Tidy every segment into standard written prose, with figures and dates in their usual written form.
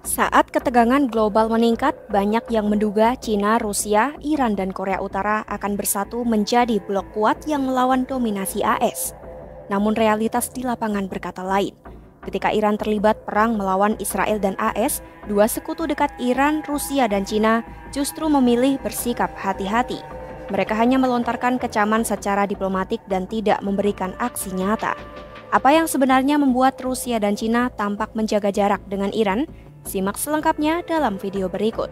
Saat ketegangan global meningkat, banyak yang menduga Cina, Rusia, Iran, dan Korea Utara akan bersatu menjadi blok kuat yang melawan dominasi AS. Namun realitas di lapangan berkata lain. Ketika Iran terlibat perang melawan Israel dan AS, dua sekutu dekat Iran, Rusia, dan Cina justru memilih bersikap hati-hati. Mereka hanya melontarkan kecaman secara diplomatik dan tidak memberikan aksi nyata. Apa yang sebenarnya membuat Rusia dan Cina tampak menjaga jarak dengan Iran? Simak selengkapnya dalam video berikut.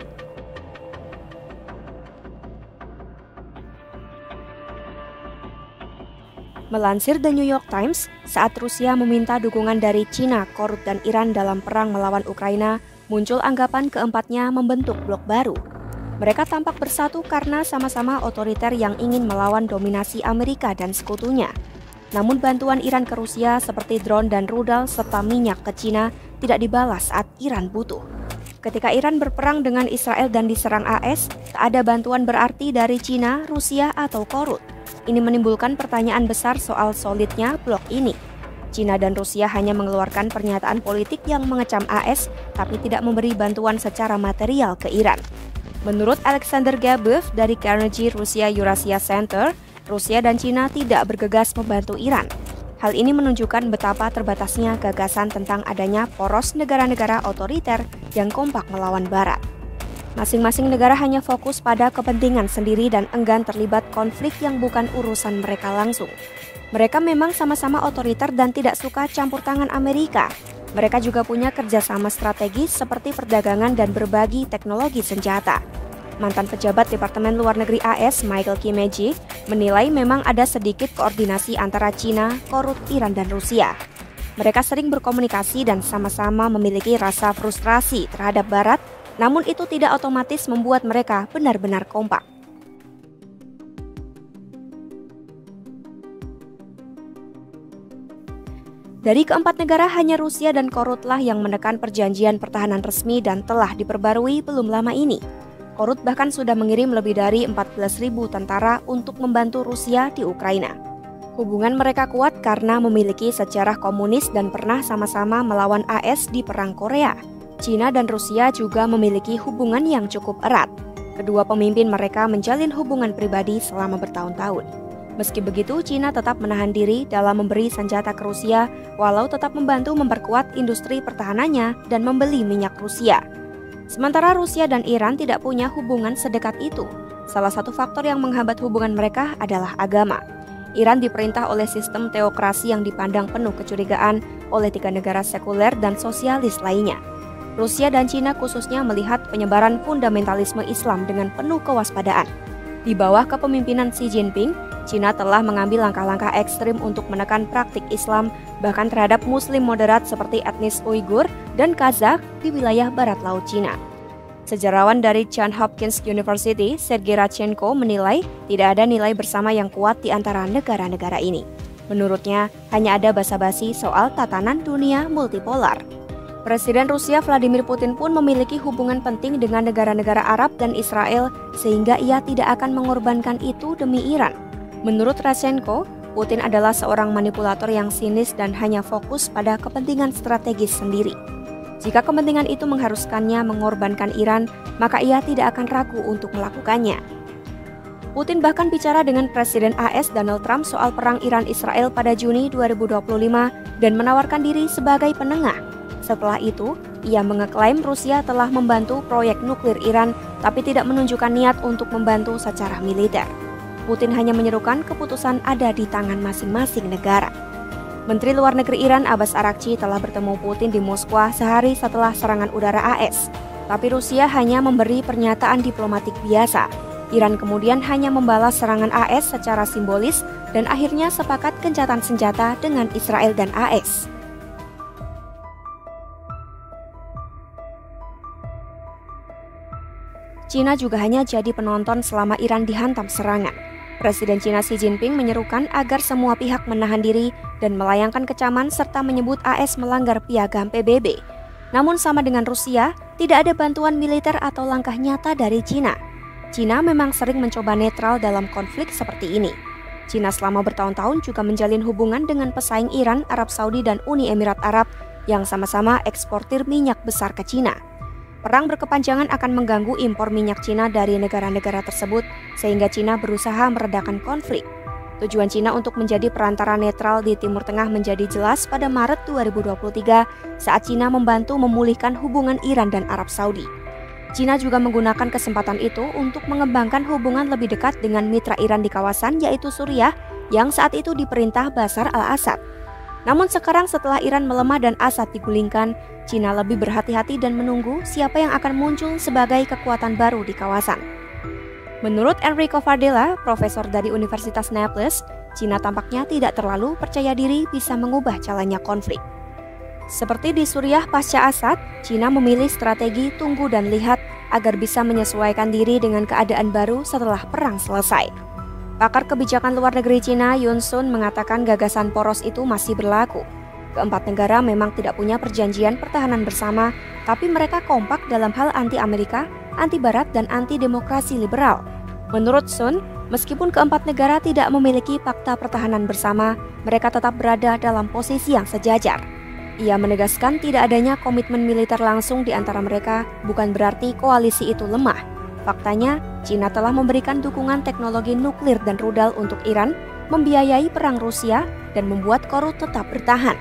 Melansir The New York Times, saat Rusia meminta dukungan dari Cina, Korut, dan Iran dalam perang melawan Ukraina, muncul anggapan keempatnya membentuk blok baru. Mereka tampak bersatu karena sama-sama otoriter yang ingin melawan dominasi Amerika dan sekutunya. Namun bantuan Iran ke Rusia seperti drone dan rudal serta minyak ke Cina tidak dibalas saat Iran butuh. Ketika Iran berperang dengan Israel dan diserang AS, tak ada bantuan berarti dari Cina, Rusia, atau Korut. Ini menimbulkan pertanyaan besar soal solidnya blok ini. Cina dan Rusia hanya mengeluarkan pernyataan politik yang mengecam AS, tapi tidak memberi bantuan secara material ke Iran. Menurut Alexander Gabev dari Carnegie Russia Eurasia Center, Rusia dan Cina tidak bergegas membantu Iran. Hal ini menunjukkan betapa terbatasnya gagasan tentang adanya poros negara-negara otoriter yang kompak melawan Barat. Masing-masing negara hanya fokus pada kepentingan sendiri dan enggan terlibat konflik yang bukan urusan mereka langsung. Mereka memang sama-sama otoriter dan tidak suka campur tangan Amerika. Mereka juga punya kerjasama strategis seperti perdagangan dan berbagi teknologi senjata. Mantan pejabat Departemen Luar Negeri AS Michael Kimeji menilai memang ada sedikit koordinasi antara Cina, Korut, Iran, dan Rusia. Mereka sering berkomunikasi dan sama-sama memiliki rasa frustrasi terhadap Barat, namun itu tidak otomatis membuat mereka benar-benar kompak. Dari keempat negara, hanya Rusia dan Korutlah yang menekan perjanjian pertahanan resmi dan telah diperbarui belum lama ini. Korut bahkan sudah mengirim lebih dari 14.000 tentara untuk membantu Rusia di Ukraina. Hubungan mereka kuat karena memiliki sejarah komunis dan pernah sama-sama melawan AS di Perang Korea. Cina dan Rusia juga memiliki hubungan yang cukup erat. Kedua pemimpin mereka menjalin hubungan pribadi selama bertahun-tahun. Meski begitu, Cina tetap menahan diri dalam memberi senjata ke Rusia, walau tetap membantu memperkuat industri pertahanannya dan membeli minyak Rusia. Sementara Rusia dan Iran tidak punya hubungan sedekat itu. Salah satu faktor yang menghambat hubungan mereka adalah agama. Iran diperintah oleh sistem teokrasi yang dipandang penuh kecurigaan oleh 3 negara sekuler dan sosialis lainnya. Rusia dan Cina khususnya melihat penyebaran fundamentalisme Islam dengan penuh kewaspadaan. Di bawah kepemimpinan Xi Jinping, Cina telah mengambil langkah-langkah ekstrim untuk menekan praktik Islam, bahkan terhadap Muslim moderat seperti etnis Uighur dan Kazakh di wilayah barat laut Cina. Sejarawan dari Johns Hopkins University, Sergei Radchenko menilai tidak ada nilai bersama yang kuat di antara negara-negara ini. Menurutnya, hanya ada basa-basi soal tatanan dunia multipolar. Presiden Rusia Vladimir Putin pun memiliki hubungan penting dengan negara-negara Arab dan Israel, sehingga ia tidak akan mengorbankan itu demi Iran. Menurut Radchenko, Putin adalah seorang manipulator yang sinis dan hanya fokus pada kepentingan strategis sendiri. Jika kepentingan itu mengharuskannya mengorbankan Iran, maka ia tidak akan ragu untuk melakukannya. Putin bahkan bicara dengan Presiden AS Donald Trump soal perang Iran-Israel pada Juni 2025 dan menawarkan diri sebagai penengah. Setelah itu, ia mengeklaim Rusia telah membantu proyek nuklir Iran, tapi tidak menunjukkan niat untuk membantu secara militer. Putin hanya menyerukan keputusan ada di tangan masing-masing negara. Menteri Luar Negeri Iran Abbas Araghchi telah bertemu Putin di Moskwa sehari setelah serangan udara AS. Tapi Rusia hanya memberi pernyataan diplomatik biasa. Iran kemudian hanya membalas serangan AS secara simbolis dan akhirnya sepakat gencatan senjata dengan Israel dan AS. Cina juga hanya jadi penonton selama Iran dihantam serangan. Presiden Cina Xi Jinping menyerukan agar semua pihak menahan diri dan melayangkan kecaman serta menyebut AS melanggar piagam PBB. Namun sama dengan Rusia, tidak ada bantuan militer atau langkah nyata dari Cina. Cina memang sering mencoba netral dalam konflik seperti ini. Cina selama bertahun-tahun juga menjalin hubungan dengan pesaing Iran, Arab Saudi, dan Uni Emirat Arab yang sama-sama eksportir minyak besar ke Cina. Perang berkepanjangan akan mengganggu impor minyak Cina dari negara-negara tersebut, sehingga Cina berusaha meredakan konflik. Tujuan Cina untuk menjadi perantara netral di Timur Tengah menjadi jelas pada Maret 2023 saat Cina membantu memulihkan hubungan Iran dan Arab Saudi. Cina juga menggunakan kesempatan itu untuk mengembangkan hubungan lebih dekat dengan mitra Iran di kawasan yaitu Suriah yang saat itu diperintah Bashar al-Assad. Namun sekarang setelah Iran melemah dan Assad digulingkan, Cina lebih berhati-hati dan menunggu siapa yang akan muncul sebagai kekuatan baru di kawasan. Menurut Enrico Fardella, profesor dari Universitas Naples, Cina tampaknya tidak terlalu percaya diri bisa mengubah jalannya konflik. Seperti di Suriah pasca Assad, Cina memilih strategi tunggu dan lihat agar bisa menyesuaikan diri dengan keadaan baru setelah perang selesai. Pakar kebijakan luar negeri Cina, Yun Sun, mengatakan gagasan poros itu masih berlaku. Keempat negara memang tidak punya perjanjian pertahanan bersama, tapi mereka kompak dalam hal anti-Amerika, anti-Barat, dan anti-demokrasi liberal. Menurut Sun, meskipun keempat negara tidak memiliki fakta pertahanan bersama, mereka tetap berada dalam posisi yang sejajar. Ia menegaskan tidak adanya komitmen militer langsung di antara mereka bukan berarti koalisi itu lemah. Faktanya, Cina telah memberikan dukungan teknologi nuklir dan rudal untuk Iran, membiayai perang Rusia, dan membuat Korut tetap bertahan.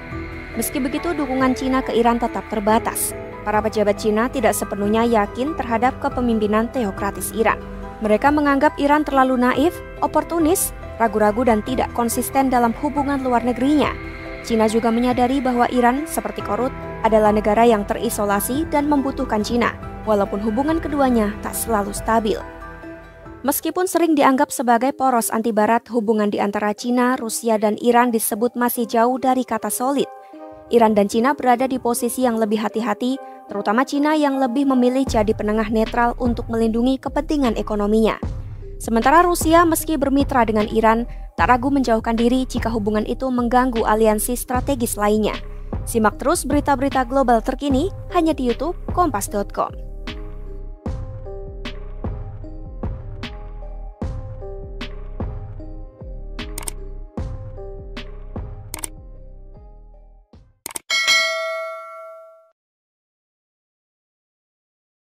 Meski begitu, dukungan Cina ke Iran tetap terbatas. Para pejabat Cina tidak sepenuhnya yakin terhadap kepemimpinan teokratis Iran. Mereka menganggap Iran terlalu naif, oportunis, ragu-ragu dan tidak konsisten dalam hubungan luar negerinya. Cina juga menyadari bahwa Iran, seperti Korut, adalah negara yang terisolasi dan membutuhkan Cina, walaupun hubungan keduanya tak selalu stabil. Meskipun sering dianggap sebagai poros anti-Barat, hubungan di antara Cina, Rusia, dan Iran disebut masih jauh dari kata solid. Iran dan Cina berada di posisi yang lebih hati-hati, terutama Cina yang lebih memilih jadi penengah netral untuk melindungi kepentingan ekonominya. Sementara Rusia meski bermitra dengan Iran, tak ragu menjauhkan diri jika hubungan itu mengganggu aliansi strategis lainnya. Simak terus berita-berita global terkini hanya di YouTube Kompas.com.